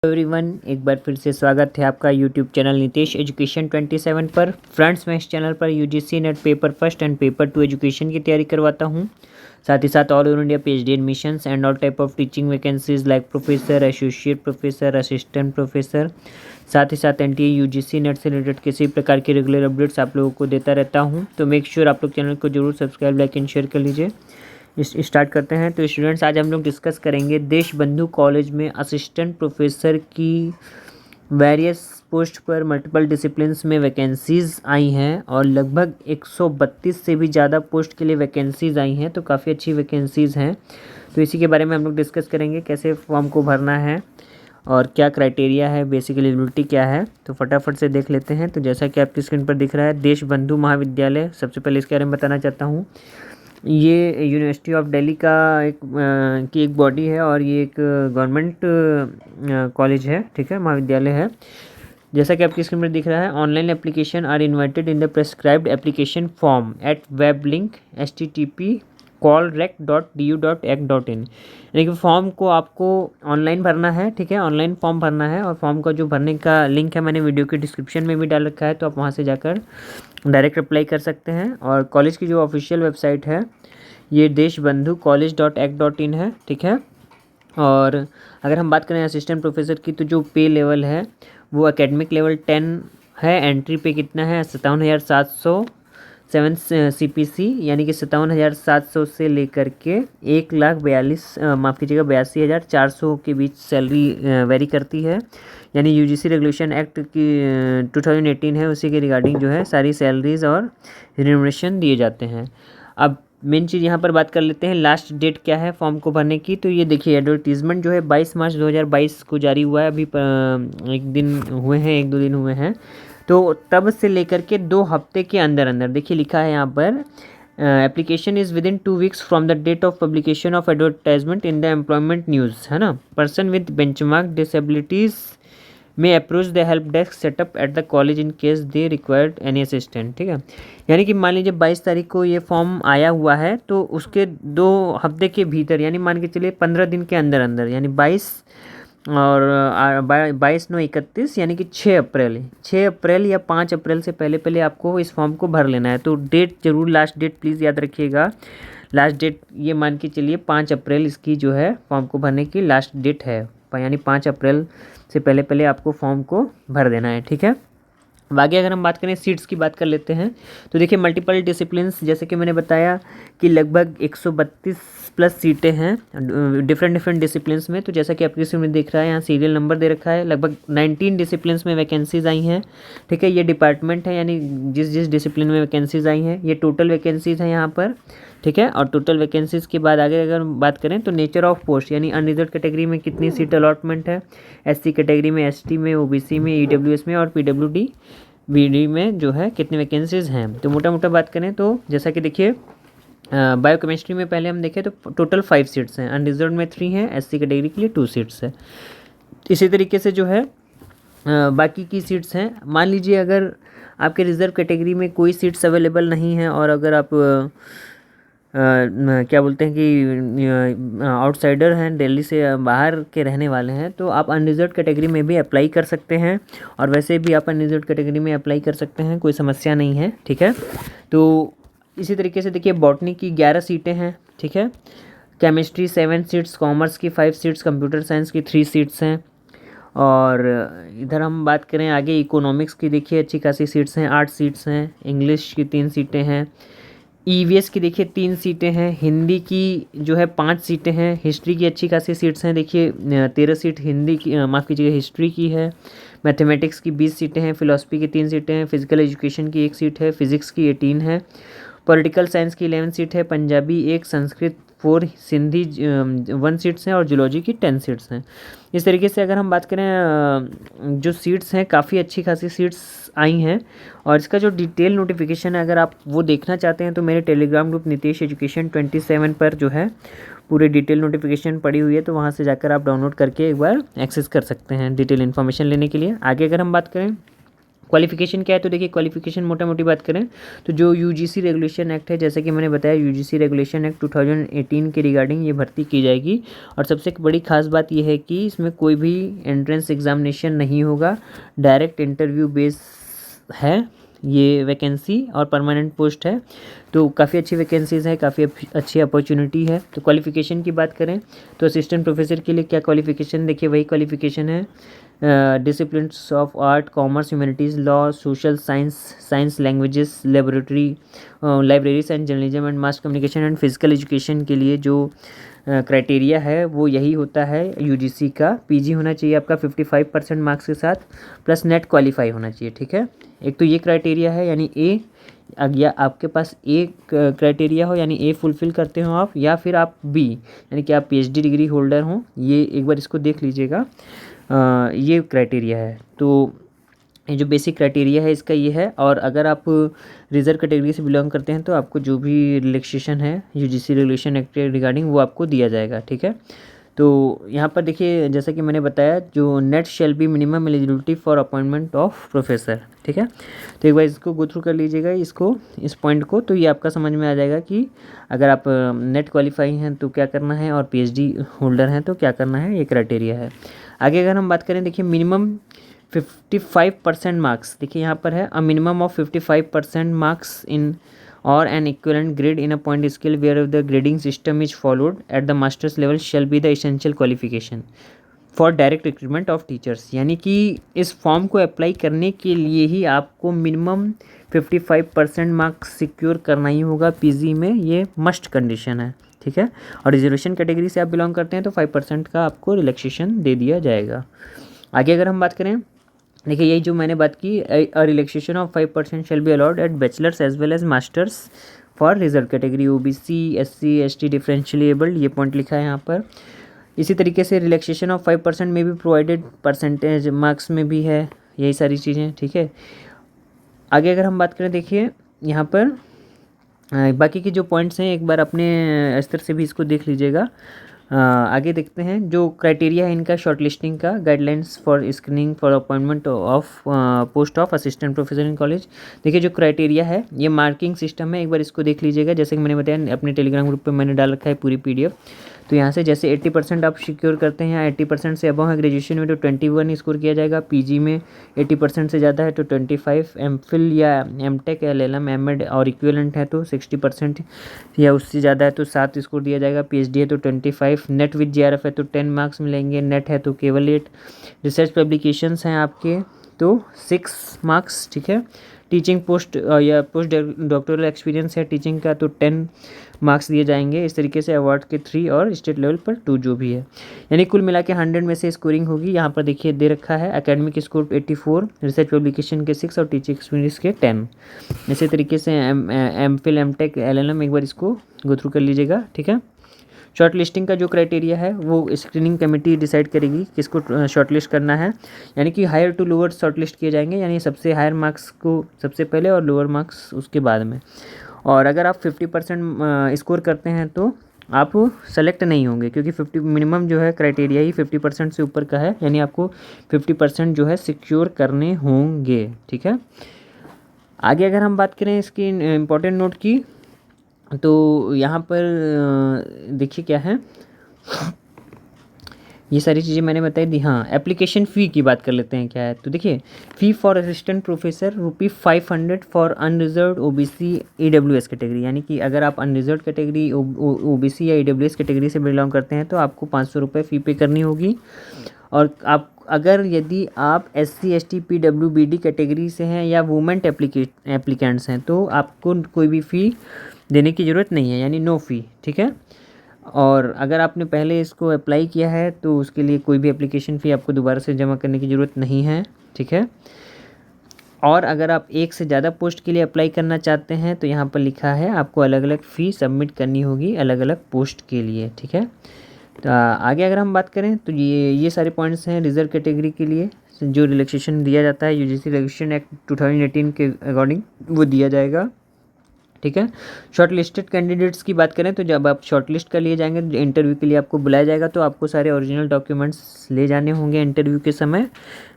Everyone, एक बार फिर से स्वागत है आपका यूट्यूब चैनल नितेश एजुकेशन 27 पर। फ्रेंड्स, मैं इस चैनल पर UGC net paper first and paper 2 education की तैयारी करवाता हूं। साथ ही साथ all over India PhD admissions and all type of teaching vacancies like professor, associate professor, assistant professor. साथ ही साथ एनटीए यूजीसी नेट से रिलेटेड किसी प्रकार के रेगुलर अपडेट्स आप लोगों को देता रहता हूँ। तो मेक श्योर आप लोग चैनल को जरूर सब्सक्राइब, लाइक एंड शेयर कर लीजिए। स्टार्ट करते हैं। तो स्टूडेंट्स, आज हम लोग डिस्कस करेंगे देशबंधु कॉलेज में असिस्टेंट प्रोफेसर की वेरियस पोस्ट पर मल्टीपल डिसिप्लिन्स में वैकेंसीज़ आई हैं और लगभग 132 से भी ज़्यादा पोस्ट के लिए वैकेंसीज़ आई हैं। तो काफ़ी अच्छी वैकेंसीज़ हैं। तो इसी के बारे में हम लोग डिस्कस करेंगे, कैसे फॉर्म को भरना है और क्या क्राइटेरिया है, बेसिक एलिजिबिलिटी क्या है। तो फटाफट से देख लेते हैं। तो जैसा कि आपकी स्क्रीन पर दिख रहा है, देशबंधु महाविद्यालय, सबसे पहले इसके बारे में बताना चाहता हूँ। ये यूनिवर्सिटी ऑफ दिल्ली का एक बॉडी है और ये एक गवर्नमेंट कॉलेज है, ठीक है, महाविद्यालय है। जैसा कि आपकी स्क्रीन पर दिख रहा है, online application are invited in the prescribed application form at web link http://callrec.du.ac.in। यानी कि फॉर्म को आपको ऑनलाइन भरना है, ठीक है, ऑनलाइन फॉर्म भरना है। और फॉर्म का जो भरने का लिंक है मैंने वीडियो के डिस्क्रिप्शन में भी डाल रखा है, तो आप वहाँ से जाकर डायरेक्ट अप्लाई कर सकते हैं। और कॉलेज की जो ऑफिशियल वेबसाइट है ये deshbandhucollege.ac.in है, ठीक है। और अगर हम बात करें असिस्टेंट प्रोफेसर की, तो जो पे लेवल है वो एकेडमिक लेवल 10 है। एंट्री पे कितना है? 57,700 7 CPC, यानी कि 57,700 से लेकर के 82,400 के बीच सैलरी वेरी करती है। यानी यूजीसी रेगुलेशन एक्ट की 2018 है, उसी के रिगार्डिंग जो है सारी सैलरीज और रिम्यूनरेशन दिए जाते हैं। अब मेन चीज़ यहाँ पर बात कर लेते हैं, लास्ट डेट क्या है फॉर्म को भरने की। तो ये देखिए, एडवर्टीज़मेंट जो है 22 मार्च 2022 को जारी हुआ है। अभी एक दो दिन हुए हैं। तो तब से लेकर के 2 हफ्ते के अंदर अंदर, देखिए लिखा है यहाँ पर, application is within 2 weeks from the date of publication of advertisement in the employment news, है ना। Person with benchmark disabilities may approach the help desk setup at the college in case they required any assistant, ठीक है। यानी कि मान लीजिए 22 तारीख को ये फॉर्म आया हुआ है, तो उसके 2 हफ्ते के भीतर, यानी मान के चलिए 15 दिन के अंदर अंदर, यानी 22 और 22/9/31, यानी कि 6 अप्रैल या 5 अप्रैल से पहले पहले आपको इस फॉर्म को भर लेना है। तो डेट जरूर, लास्ट डेट प्लीज़ याद रखिएगा। लास्ट डेट ये मान के चलिए 5 अप्रैल इसकी जो है फॉर्म को भरने की लास्ट डेट है, यानी 5 अप्रैल से पहले पहले आपको फॉर्म को भर देना है, ठीक है। बाकी अगर हम बात करें सीट्स की, बात कर लेते हैं। तो देखिए, मल्टीपल डिसिप्लिन्स, जैसे कि मैंने बताया कि लगभग 132 प्लस सीटें हैं डिफरेंट डिसिप्लिन्स में। तो जैसा कि आपकी स्क्रीन में दिख रहा है, यहाँ सीरियल नंबर दे रखा है। लगभग 19 डिसिप्लिन्स में वैकेंसीज आई हैं, ठीक है। ये डिपार्टमेंट है, यानी जिस डिसिप्लिन में वैकेंसीज आई हैं, ये टोटल वैकेंसीज हैं यहाँ पर, ठीक है। और टोटल वैकेंसीज के बाद आगे अगर बात करें तो नेचर ऑफ पोस्ट, यानी अनरिजर्व कैटेगरी में कितनी सीट अलॉटमेंट है, एससी कैटेगरी में, एसटी में, ओबीसी में, ईडब्ल्यूएस में और पीडब्ल्यूडी बीडी में जो है कितनी वैकेंसीज हैं। तो मोटा मोटा बात करें तो जैसा कि देखिए, बायोकेमिस्ट्री में पहले हम देखें तो टोटल 5 सीट्स हैं, अनरिजर्व में 3 हैं, एससी कैटेगरी के लिए 2 सीट्स है। इसी तरीके से जो है बाकी की सीट्स हैं। मान लीजिए अगर आपके रिजर्व कैटेगरी में कोई सीट्स अवेलेबल नहीं है और अगर आप क्या बोलते हैं कि आउटसाइडर हैं, दिल्ली से बाहर के रहने वाले हैं, तो आप अनरिजर्व कैटेगरी में भी अप्लाई कर सकते हैं। और वैसे भी आप अनरिजर्व कैटेगरी में अप्लाई कर सकते हैं, कोई समस्या नहीं है, ठीक है। तो इसी तरीके से देखिए, बॉटनी की 11 सीटें हैं, ठीक है। केमिस्ट्री 7 सीट्स, कॉमर्स की 5 सीट्स, कंप्यूटर साइंस की 3 सीट्स हैं। और इधर हम बात करें आगे इकोनॉमिक्स की, देखिए अच्छी खासी सीट्स हैं, 8 सीट्स हैं। इंग्लिश की 3 सीटें हैं। ईवीएस की देखिए 3 सीटें हैं। हिंदी की जो है 5 सीटें हैं। हिस्ट्री की अच्छी खासी सीट्स हैं, देखिए 13 सीट हिंदी की, माफ़ कीजिएगा, हिस्ट्री की है। मैथमेटिक्स की 20 सीटें हैं। फिलॉसफी की 3 सीटें हैं। फिजिकल एजुकेशन की 1 सीट है। फिजिक्स की 18 है। पॉलिटिकल साइंस की 11 सीट है। पंजाबी 1, संस्कृत 4, सिंधी 1 सीट्स हैं और जूलॉजी की 10 सीट्स हैं। इस तरीके से अगर हम बात करें जो सीट्स हैं, काफ़ी अच्छी खासी सीट्स आई हैं। और इसका जो डिटेल नोटिफिकेशन है, अगर आप वो देखना चाहते हैं तो मेरे टेलीग्राम ग्रुप नितेश एजुकेशन 27 पर जो है पूरे डिटेल नोटिफिकेशन पड़ी हुई है, तो वहाँ से जाकर आप डाउनलोड करके एक बार एक्सेस कर सकते हैं डिटेल इन्फॉर्मेशन लेने के लिए। आगे अगर हम बात करें क्वालिफिकेशन क्या है, तो देखिए क्वालिफिकेशन मोटा मोटी बात करें तो जो यूजीसी रेगुलेशन एक्ट है, जैसे कि मैंने बताया यूजीसी रेगुलेशन एक्ट 2018 के रिगार्डिंग ये भर्ती की जाएगी। और सबसे बड़ी खास बात ये है कि इसमें कोई भी एंट्रेंस एग्जामिनेशन नहीं होगा, डायरेक्ट इंटरव्यू बेस है ये वैकेंसी और परमानेंट पोस्ट है, तो काफ़ी अच्छी वैकेंसीज़ है, काफ़ी अच्छी अपॉर्चुनिटी है। तो क्वालिफिकेशन की बात करें तो असिस्टेंट प्रोफेसर के लिए क्या क्वालिफिकेशन, देखिए वही क्वालिफिकेशन है, disciplines of art, commerce, humanities, law, social science, science languages, libraries and journalism and mass communication and physical education के लिए जो क्राइटेरिया है वो यही होता है यूजीसी का। पीजी होना चाहिए आपका 55% मार्क्स के साथ, प्लस नेट क्वालिफाई होना चाहिए, ठीक है। एक तो ये क्राइटेरिया है, यानी ए, या आपके पास ए क्राइटेरिया हो यानी ए फुलफ़िल करते हो आप, या फिर आप बी यानी कि आप पीएचडी डिग्री होल्डर हों, ये एक बार इसको देख लीजिएगा। ये क्राइटेरिया है, तो ये जो बेसिक क्राइटेरिया है इसका ये है। और अगर आप रिजर्व कैटेगरी से बिलोंग करते हैं तो आपको जो भी रिलैक्सेशन है यूजीसी रेगुलेशन एक्ट के रिगार्डिंग वो आपको दिया जाएगा, ठीक है। तो यहाँ पर देखिए जैसा कि मैंने बताया, जो net shall be minimum eligibility for appointment of professor, ठीक है। तो एक बार इसको गो थ्रू कर लीजिएगा, इसको, इस पॉइंट को, तो ये आपका समझ में आ जाएगा कि अगर आप नेट क्वालिफाई हैं तो क्या करना है, और पीएचडी होल्डर हैं तो क्या करना है, ये क्राइटेरिया है। आगे अगर हम बात करें, देखिए मिनिमम 55% मार्क्स, देखिए यहाँ पर है a minimum of 55% marks in or an equivalent grade in a point scale where the grading system is followed at the master's level shall be the essential qualification for direct recruitment of teachers। यानी कि इस form को apply करने के लिए ही आपको minimum 55% marks secure करना ही होगा पीजी में, ये मस्ट कंडीशन है, ठीक है। और रिजर्वेशन कैटेगरी से आप बिलोंग करते हैं तो 5% का आपको रिलैक्सेशन दे दिया जाएगा। आगे अगर हम बात करें, देखिए यही जो मैंने बात की, a relaxation of 5% shall be allowed at bachelors as well as masters for reserve category, OBC, SC, ST, differentially abled, ये पॉइंट लिखा है यहाँ पर। इसी तरीके से रिलैक्सेशन ऑफ 5% में भी प्रोवाइडेड परसेंटेज मार्क्स में भी है, यही सारी चीज़ें, ठीक है। आगे अगर हम बात करें, देखिए यहाँ पर बाकी के जो पॉइंट्स हैं एक बार अपने स्तर से भी इसको देख लीजिएगा। आगे देखते हैं जो क्राइटेरिया है इनका शॉर्टलिस्टिंग का, guidelines for screening for appointment of post of assistant professor in college. देखिए जो क्राइटेरिया है ये मार्किंग सिस्टम है, एक बार इसको देख लीजिएगा। जैसे कि मैंने बताया अपने टेलीग्राम ग्रुप पे मैंने डाल रखा है पूरी पीडीएफ। तो यहाँ से जैसे 80% आप सिक्योर करते हैं, 80% से अबव है ग्रेजुएशन में तो 21 स्कोर किया जाएगा, पीजी में 80% से ज़्यादा है तो 25, एमफिल या एमटेक, एलएलएम, एमएड और इक्विवेलेंट है तो 60% या उससे ज़्यादा है तो 7 स्कोर दिया जाएगा, पीएचडी है तो 25, नेट विद जेआरएफ है तो 10 मार्क्स मिलेंगे, नेट है तो केवल 8, रिसर्च पब्लिकेशंस हैं आपके तो 6 मार्क्स, ठीक है। टीचिंग पोस्ट या पोस्ट डॉक्टोरल एक्सपीरियंस है टीचिंग का तो 10 मार्क्स दिए जाएंगे। इस तरीके से अवार्ड के 3 और स्टेट लेवल पर 2 जो भी है, यानी कुल मिला के 100 में से स्कोरिंग होगी। यहाँ पर देखिए दे रखा है एकेडमिक स्कोर 84, रिसर्च पब्लिकेशन के 6 और टीचिंग एक्सपीरियंस के 10। इसी तरीके से एमफिल, एमटेक, एलएलएम एक बार इसको गो थ्रू कर लीजिएगा, ठीक है। शॉर्ट लिस्टिंग का जो क्राइटेरिया है वो स्क्रीनिंग कमेटी डिसाइड करेगी किसको शॉर्ट लिस्ट करना है, यानी कि higher to lower short list किए जाएंगे, यानी सबसे हायर मार्क्स को सबसे पहले और लोअर मार्क्स उसके बाद में। और अगर आप 50% स्कोर करते हैं तो आप सेलेक्ट नहीं होंगे, क्योंकि 50 मिनिमम जो है क्राइटेरिया ही 50% से ऊपर का है, यानी आपको 50% जो है सिक्योर करने होंगे, ठीक है। आगे अगर हम बात करें इसकी इम्पोर्टेंट नोट की, तो यहाँ पर देखिए क्या है, ये सारी चीज़ें मैंने बताई दी। हाँ, एप्लीकेशन फ़ी की बात कर लेते हैं क्या है। तो देखिए फ़ी for assistant professor ₹500 for unreserved OBC EWS category, यानी कि अगर आप अनरिजर्व्ड कैटेगरी ओबीसी या ईडब्ल्यूएस कैटेगरी से बिलोंग करते हैं तो आपको ₹500 फ़ी पे करनी होगी। और आप अगर यदि आप एससी, एसटी, पीडब्ल्यूबीडी कैटेगरी से हैं या वुमेन एप्लीकेंट्स हैं तो आपको कोई भी फ़ी देने की ज़रूरत नहीं है, यानी नो फ़ी, ठीक है। और अगर आपने पहले इसको अप्लाई किया है तो उसके लिए कोई भी एप्लीकेशन फ़ी आपको दोबारा से जमा करने की ज़रूरत नहीं है, ठीक है। और अगर आप एक से ज़्यादा पोस्ट के लिए अप्लाई करना चाहते हैं तो यहाँ पर लिखा है आपको अलग अलग फ़ी सबमिट करनी होगी अलग अलग पोस्ट के लिए, ठीक है। तो आगे अगर हम बात करें तो ये सारे पॉइंट्स हैं रिजर्व कैटेगरी के लिए जो रिलैक्सेशन दिया जाता है यूजीसी रेगुलेशन एक्ट 2018 के अकॉर्डिंग वो दिया जाएगा, ठीक है। शॉर्ट लिस्टेड कैंडिडेट्स की बात करें तो जब आप शॉर्ट लिस्ट कर लिए जाएंगे, इंटरव्यू के लिए आपको बुलाया जाएगा तो आपको सारे ओरिजिनल डॉक्यूमेंट्स ले जाने होंगे इंटरव्यू के समय,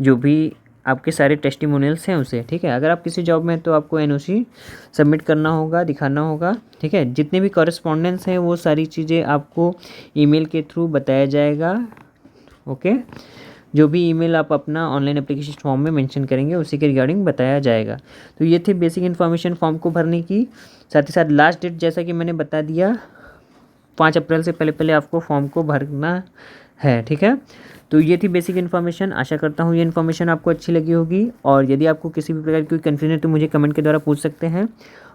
जो भी आपके सारे टेस्टिमोनियल्स हैं उसे, ठीक है। अगर आप किसी जॉब में तो आपको एनओसी सबमिट करना होगा, दिखाना होगा, ठीक है। जितने भी कॉरेस्पॉन्डेंस हैं वो सारी चीज़ें आपको ईमेल के थ्रू बताया जाएगा, ओके। जो भी ईमेल आप अपना ऑनलाइन एप्लीकेशन फॉर्म में मेंशन करेंगे उसी के रिगार्डिंग बताया जाएगा। तो ये थी बेसिक इन्फॉर्मेशन फॉर्म को भरने की। साथ ही साथ लास्ट डेट जैसा कि मैंने बता दिया 5 अप्रैल से पहले आपको फॉर्म को भरना है, ठीक है। तो ये थी बेसिक इन्फॉर्मेशन। आशा करता हूँ ये इन्फॉर्मेशन आपको अच्छी लगी होगी, और यदि आपको किसी भी प्रकार की कोई कन्फ्यूजन है तो मुझे कमेंट के द्वारा पूछ सकते हैं।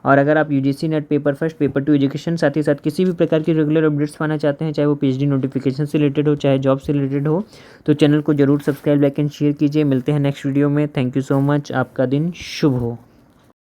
और अगर आप UGC net paper first, paper 2 education, साथ ही साथ किसी भी प्रकार की रेगुलर अपडेट्स पाना चाहते हैं, चाहे वो पीएचडी नोटिफिकेशन से रिलेटेड हो, चाहे जॉब से रिलेटेड हो, तो चैनल को जरूर सब्सक्राइब, लाइक एंड शेयर कीजिए। मिलते हैं नेक्स्ट वीडियो में। Thank you so much. आपका दिन शुभ हो।